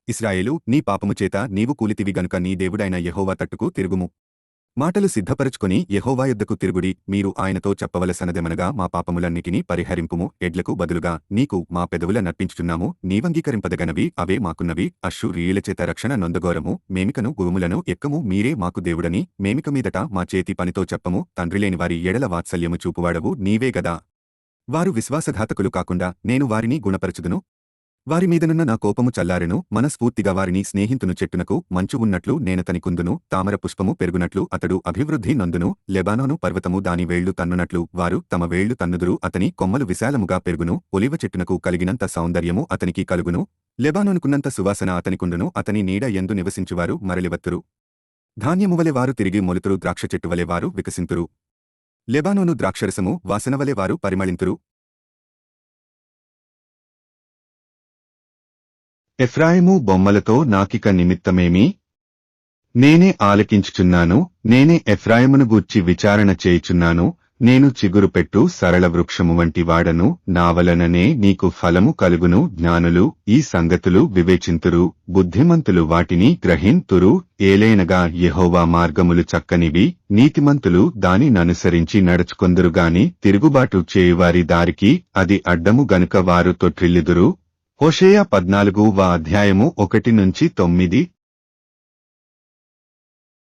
ఇశ్రాయేలూ, నీ పాపము చేత నీవు కూలితివి గనుక నీ దేవుడైన యెహోవా తట్టుకు తిరుగుము. మాటలు సిద్ధపరచుకొని యెహోవా యొద్దకు తిరుగుడి. మీరు ఆయనతో చెప్పవలసనదేమనగా, మా పాపములన్నిటినీ పరిహరింపుము. ఎడ్లకు బదులుగా నీకు మా పెదవుల నర్పించుచున్నాము. నీవంగీకరింపదగనవి అవే మాకున్నవి. అష్షూరీయులచేత రక్షణ నొందగోరము. మేమికను భూములను ఎక్కము. మీరే మాకు దేవుడని మేమిక మీదట మా చేతి పనితో చెప్పము. తండ్రిలేని వారి ఎడల వాత్సల్యము చూపువాడవు నీవే గదా. వారు విశ్వాసఘాతకులు కాకుండా నేను వారిని గుణపరచుదును. వారి మీదనున్న నా కోపము చల్లారెను. మనస్ఫూర్తిగా వారిని స్నేహితును చెట్టునకు మంచు ఉన్నట్లు నేనతని కుందును. తామర పుష్పము పెరుగునట్లు అతడు అభివృద్ధి నొందును. లెబానోను పర్వతము దాని వేళ్లు తన్నునట్లు వారు తమ వేళ్లు తన్నుదురు. అతని కొమ్మలు విశాలముగా పెరుగును. ఒలివ చెట్టునకు కలిగినంత సౌందర్యము అతనికి కలుగును. లెబానోనుకున్నంత సువాసన అతనికుండును. అతని నీడ యందు నివసించువారు మరలివత్తురు. ధాన్యమువలె వారు తిరిగి మొలుతురు. ద్రాక్ష చెట్టువలె వారు వికసింతురు. లెబానోను ద్రాక్షరసము వాసనవలె వారు పరిమళింతురు. ఎఫ్రాయిము బొమ్మలతో నాకిక నిమిత్తమేమి? నేనే ఆలకించుచున్నాను. నేనే ఎఫ్రాయిమును గూర్చి విచారణ చేయుచున్నాను. నేను చిగురుపెట్టు సరళ వృక్షము వంటి వాడను. నా వలననే నీకు ఫలము కలుగును. జ్ఞానులు ఈ సంగతులు వివేచింతురు. బుద్ధిమంతులు వాటిని గ్రహింతురు. ఏలైనగా యెహోవా మార్గములు చక్కనివి. నీతిమంతులు దానిననుసరించి నడుచుకొందురుగాని తిరుగుబాటు చేయువారి దారికి అది అడ్డము గనుక వారు తొట్రిల్లుదురు. హోషేయ 14వ అధ్యాయము 1-9.